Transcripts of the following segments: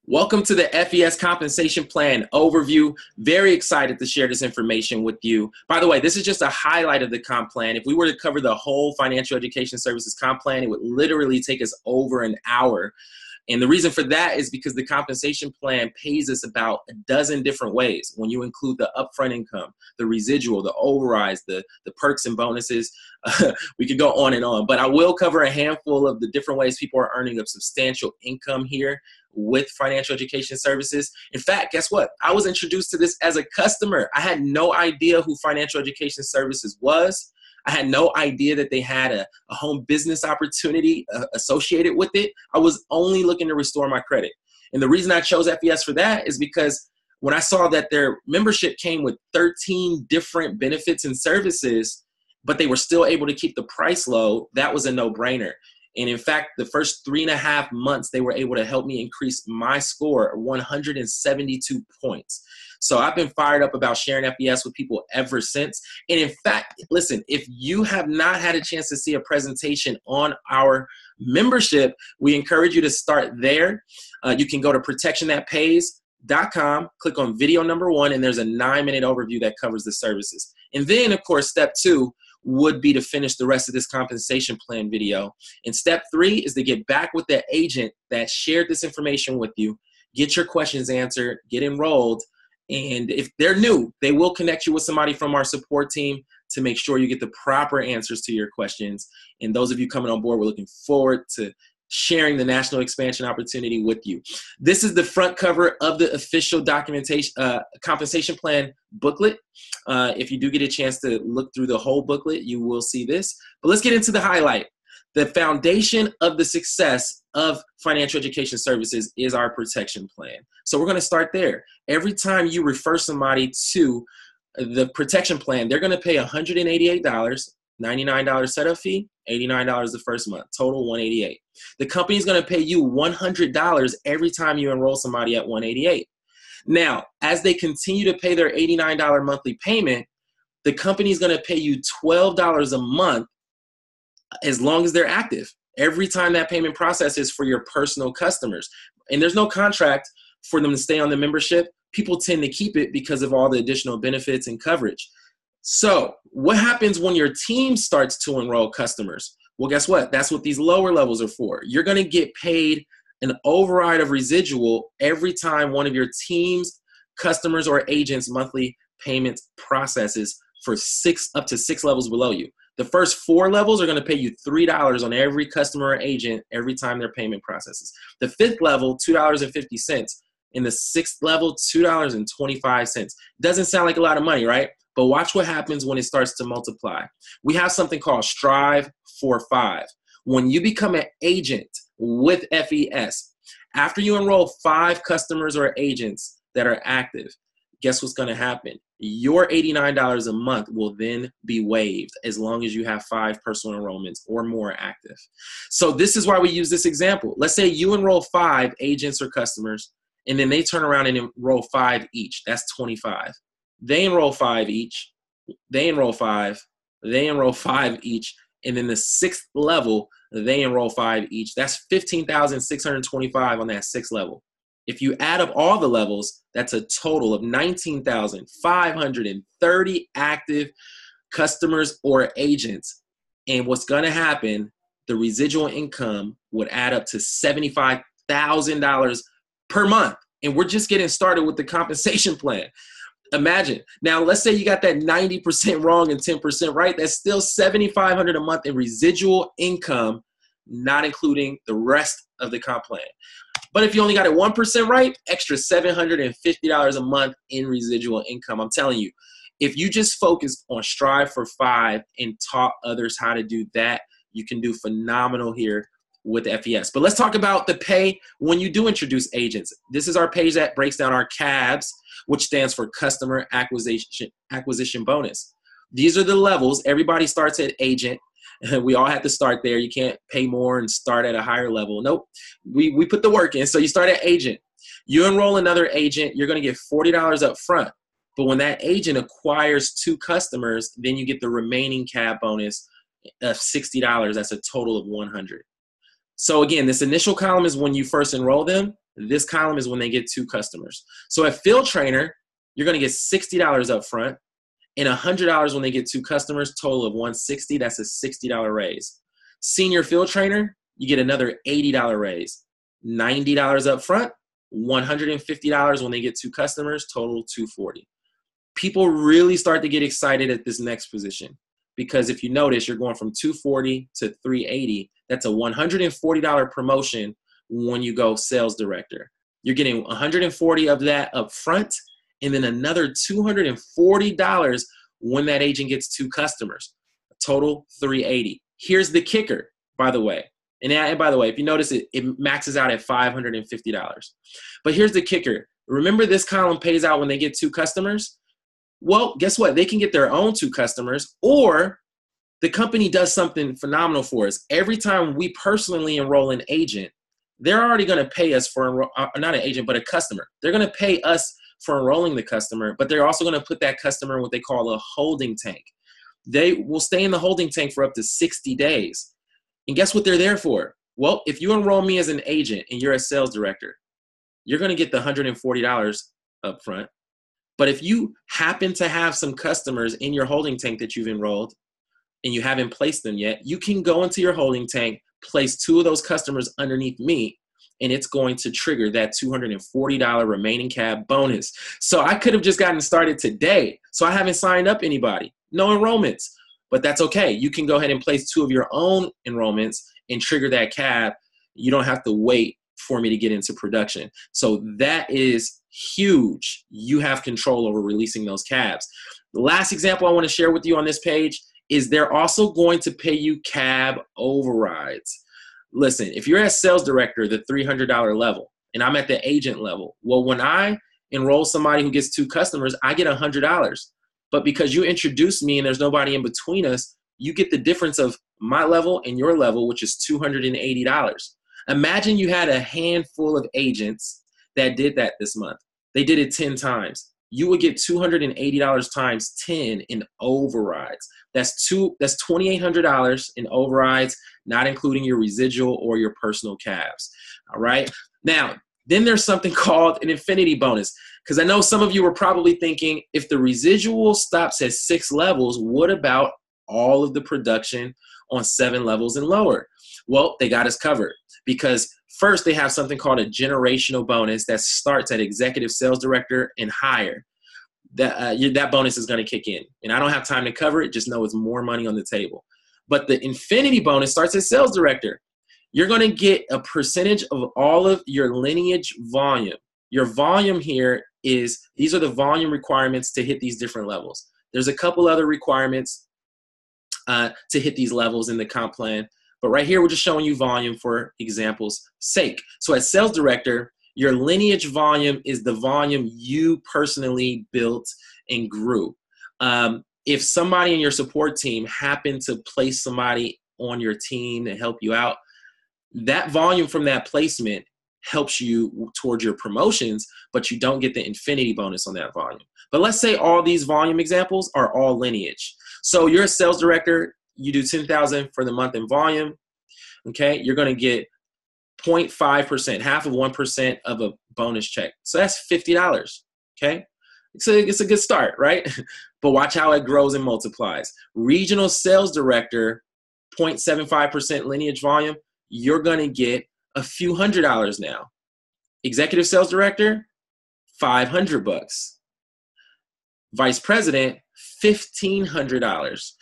Welcome to the FES compensation plan overview. Very excited to share this information with you. By the way, this is just a highlight of the comp plan. If we were to cover the whole financial education services comp plan, it would literally take us over an hour. And the reason for that is because the compensation plan pays us about a dozen different ways. When you include the upfront income, the residual, the overrides, the perks and bonuses, we could go on and on. But I will cover a handful of the different ways people are earning a substantial income here with financial education services. In fact, guess what? I was introduced to this as a customer. I had no idea who financial education services was. I had no idea that they had a home business opportunity associated with it. I was only looking to restore my credit. And the reason I chose FES for that is because when I saw that their membership came with 13 different benefits and services, but they were still able to keep the price low, that was a no-brainer. And in fact, the first 3.5 months, they were able to help me increase my score 172 points. So I've been fired up about sharing FES with people ever since. And in fact, listen, if you have not had a chance to see a presentation on our membership, we encourage you to start there. You can go to protectionthatpays.com, click on video number 1, and there's a 9-minute overview that covers the services. And then, of course, step 2 would be to finish the rest of this compensation plan video. And step 3 is to get back with the agent that shared this information with you, get your questions answered, get enrolled. And if they're new, they will connect you with somebody from our support team to make sure you get the proper answers to your questions. And those of you coming on board, we're looking forward to sharing the national expansion opportunity with you. This is the front cover of the official documentation, compensation plan booklet. If you do get a chance to look through the whole booklet, you will see this. But let's get into the highlight. The foundation of the success of financial education services is our protection plan. So we're going to start there. Every time you refer somebody to the protection plan, they're going to pay $188, $99 setup fee, $89 the first month, total $188. The company is going to pay you $100 every time you enroll somebody at $188. Now, as they continue to pay their $89 monthly payment, the company is going to pay you $12 a month as long as they're active. Every time that payment processes for your personal customers. And there's no contract for them to stay on the membership. People tend to keep it because of all the additional benefits and coverage. So what happens when your team starts to enroll customers? Well, guess what? That's what these lower levels are for. You're going to get paid an override of residual every time one of your team's customers or agents' monthly payments processes for up to 6 levels below you. The first 4 levels are going to pay you $3 on every customer or agent every time their payment processes. The 5th level, $2.50. In the 6th level, $2.25. Doesn't sound like a lot of money, right? But watch what happens when it starts to multiply. We have something called Strive for 5. When you become an agent with FES, after you enroll 5 customers or agents that are active, guess what's going to happen? Your $89 a month will then be waived as long as you have 5 personal enrollments or more active. So this is why we use this example. Let's say you enroll 5 agents or customers, and then they turn around and enroll 5 each. That's 25. They enroll 5 each. They enroll 5. They enroll 5 each. And then the 6th level, they enroll 5 each. That's 15,625 on that 6th level. If you add up all the levels, that's a total of 19,530 active customers or agents. And what's going to happen, the residual income would add up to $75,000 per month. And we're just getting started with the compensation plan. Imagine. Now, let's say you got that 90% wrong and 10% right. That's still $7,500 a month in residual income, not including the rest of the comp plan. But if you only got it 1% right, extra $750 a month in residual income. I'm telling you, if you just focus on Strive for 5 and taught others how to do that, you can do phenomenal here with FES. But let's talk about the pay when you do introduce agents. This is our page that breaks down our CABs, which stands for Customer Acquisition Bonus. These are the levels. Everybody starts at agent. We all have to start there. You can't pay more and start at a higher level. Nope. We put the work in. So you start at agent. You enroll another agent, you're going to get $40 up front. But when that agent acquires 2 customers, then you get the remaining CAB bonus of $60. That's a total of $100. So again, this initial column is when you first enroll them. This column is when they get 2 customers. So at field trainer, you're going to get $60 up front and $100 when they get 2 customers, total of $160. That's a $60 raise. Senior field trainer, you get another $80 raise. $90 up front, $150 when they get 2 customers, total $240. People really start to get excited at this next position because if you notice, you're going from $240 to $380. That's a $140 promotion when you go sales director. You're getting $140 of that up front and then another $240 when that agent gets 2 customers. Total $380. Here's the kicker, by the way. And by the way, if you notice it maxes out at $550. But here's the kicker. Remember this column pays out when they get 2 customers? Well, guess what? They can get their own 2 customers, or the company does something phenomenal for us. Every time we personally enroll an agent, they're already going to pay us for, not an agent, but a customer. They're going to pay us for enrolling the customer, but they're also going to put that customer in what they call a holding tank. They will stay in the holding tank for up to 60 days. And guess what they're there for? Well, if you enroll me as an agent and you're a sales director, you're going to get the $140 up front. But if you happen to have some customers in your holding tank that you've enrolled and you haven't placed them yet, you can go into your holding tank, place 2 of those customers underneath me, and it's going to trigger that $240 remaining cab bonus. So I could have just gotten started today. So I haven't signed up anybody, no enrollments, but that's okay. You can go ahead and place 2 of your own enrollments and trigger that cab. You don't have to wait for me to get into production. So that is huge. You have control over releasing those cabs. The last example I want to share with you on this page is they're also going to pay you cab overrides. Listen, if you're at sales director, the $300 level, and I'm at the agent level, well, when I enroll somebody who gets 2 customers, I get $100. But because you introduced me and there's nobody in between us, you get the difference of my level and your level, which is $280. Imagine you had a handful of agents that did that this month. They did it 10 times. You would get $280 times 10 in overrides. That's $2,800 in overrides, not including your residual or your personal cabs. All right. Now, then there's something called an infinity bonus. Because I know some of you were probably thinking, if the residual stops at 6 levels, what about all of the production on 7 levels and lower? Well, they got us covered because first they have something called a generational bonus that starts at executive sales director and higher. That bonus is going to kick in. And I don't have time to cover it. Just know it's more money on the table. But the infinity bonus starts at sales director. You're going to get a percentage of all of your lineage volume. Your volume here is, these are the volume requirements to hit these different levels. There's a couple other requirements to hit these levels in the comp plan. But right here, we're just showing you volume for example's sake. So as sales director, your lineage volume is the volume you personally built and grew. If somebody in your support team happened to place somebody on your team to help you out, that volume from that placement helps you towards your promotions, but you don't get the infinity bonus on that volume. But let's say all these volume examples are all lineage. So you're a sales director, you do 10,000 for the month in volume, okay? You're gonna get 0.5%, half of 1% of a bonus check. So that's $50, okay? It's a good start, right? But watch how it grows and multiplies. Regional sales director, 0.75% lineage volume, you're gonna get a few $100s now. Executive sales director, $500. Vice president, $1,500.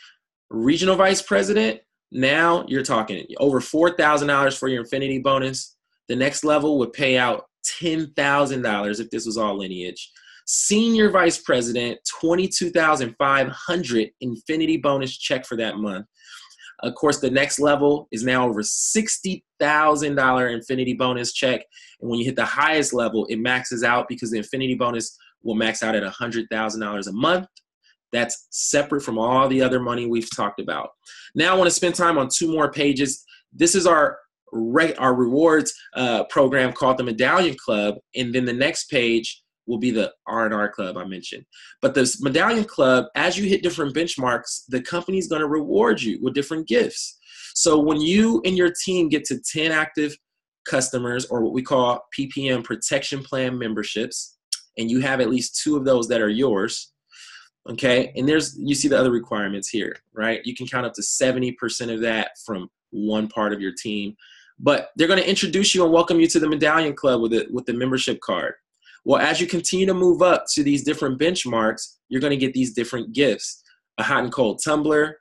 Regional vice president, now you're talking over $4,000 for your infinity bonus. The next level would pay out $10,000 if this was all lineage. Senior vice president, $22,500 infinity bonus check for that month. Of course, the next level is now over $60,000 infinity bonus check. And when you hit the highest level, it maxes out because the infinity bonus will max out at $100,000 a month. That's separate from all the other money we've talked about. Now I want to spend time on 2 more pages. This is our rewards program called the Medallion Club. And then the next page will be the R&R Club I mentioned. But this Medallion Club, as you hit different benchmarks, the company's going to reward you with different gifts. So when you and your team get to 10 active customers, or what we call PPM, protection plan memberships, and you have at least 2 of those that are yours, okay? And you see the other requirements here, right? You can count up to 70% of that from one part of your team. But they're going to introduce you and welcome you to the Medallion Club with the membership card. Well, as you continue to move up to these different benchmarks, you're going to get these different gifts: a hot and cold tumbler,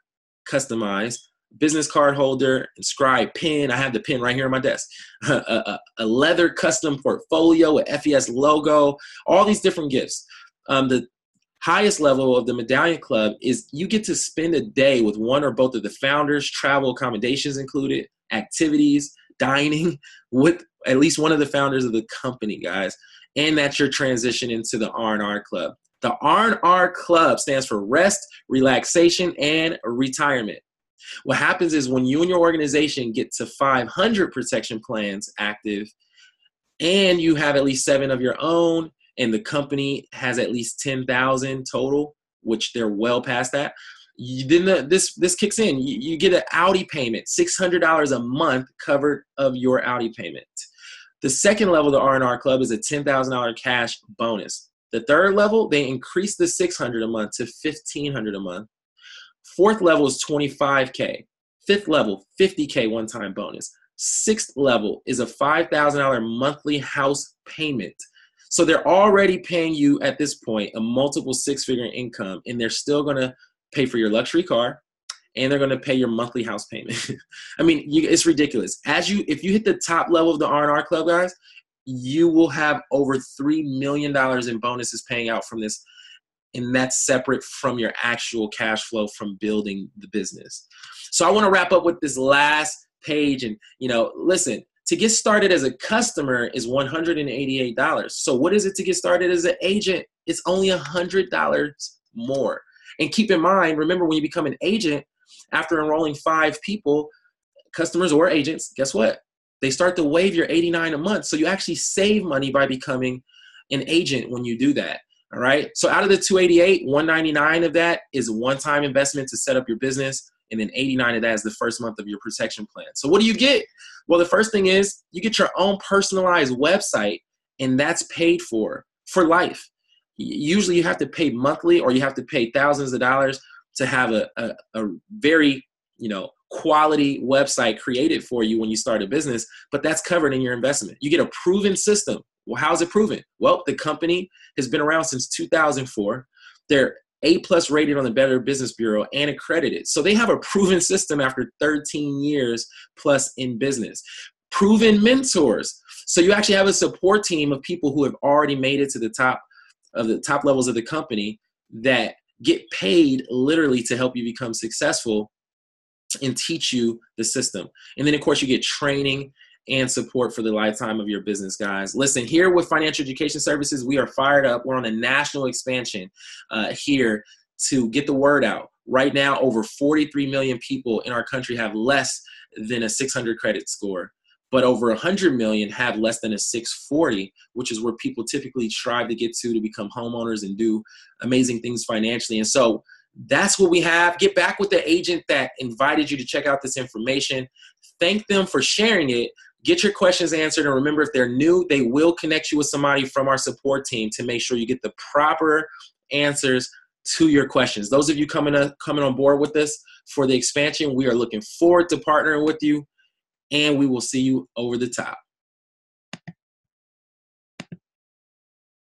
customized, business card holder, inscribed pin. I have the pin right here on my desk. A leather custom portfolio with FES logo, all these different gifts. The highest level of the Medallion Club is you get to spend a day with one or both of the founders, travel accommodations included, activities, dining with at least one of the founders of the company, guys. And that's your transition into the R&R Club. The R&R Club stands for rest, relaxation, and retirement. What happens is when you and your organization get to 500 protection plans active, and you have at least 7 of your own, and the company has at least 10,000 total, which they're well past that, then this kicks in. You get an Audi payment, $600 a month covered of your Audi payment. The second level of the R&R Club is a $10,000 cash bonus. The third level, they increase the $600 a month to $1,500 a month. Fourth level is $25K. Fifth level, $50K one-time bonus. Sixth level is a $5,000 monthly house payment. So they're already paying you at this point a multiple 6-figure income, and they're still going to pay for your luxury car, and they're going to pay your monthly house payment. I mean, it's ridiculous. If you hit the top level of the R&R Club, guys, you will have over $3 million in bonuses paying out from this, and that's separate from your actual cash flow from building the business. So I want to wrap up with this last page, and listen, to get started as a customer is $188. So what is it to get started as an agent? It's only $100 more. And keep in mind, remember, when you become an agent, after enrolling 5 people, customers or agents, guess what? They start to waive your $89 a month. So you actually save money by becoming an agent when you do that. All right. So out of the $288, $199 of that is a one-time investment to set up your business. And then $89 of that is the first month of your protection plan. So what do you get? Well, the first thing is you get your own personalized website, and that's paid for life. Usually you have to pay monthly, or you have to pay thousands of dollars to have a very, quality website created for you when you start a business, but that's covered in your investment. You get a proven system. Well, how's it proven? Well, the company has been around since 2004. They're A+ rated on the Better Business Bureau and accredited. So they have a proven system after 13 years plus in business. Proven mentors. So you actually have a support team of people who have already made it to the top levels of the company that get paid literally to help you become successful and teach you the system. And then, of course, you get training and support for the lifetime of your business, guys. Listen, here with Financial Education Services, we are fired up. We're on a national expansion here to get the word out. Right now, over 43 million people in our country have less than a 600 credit score, but over 100 million have less than a 640, which is where people typically strive to get to become homeowners and do amazing things financially. And so that's what we have. Get back with the agent that invited you to check out this information. Thank them for sharing it. Get your questions answered. And remember, if they're new, they will connect you with somebody from our support team to make sure you get the proper answers to your questions. Those of you coming on board with us for the expansion, we are looking forward to partnering with you, and we will see you over the top.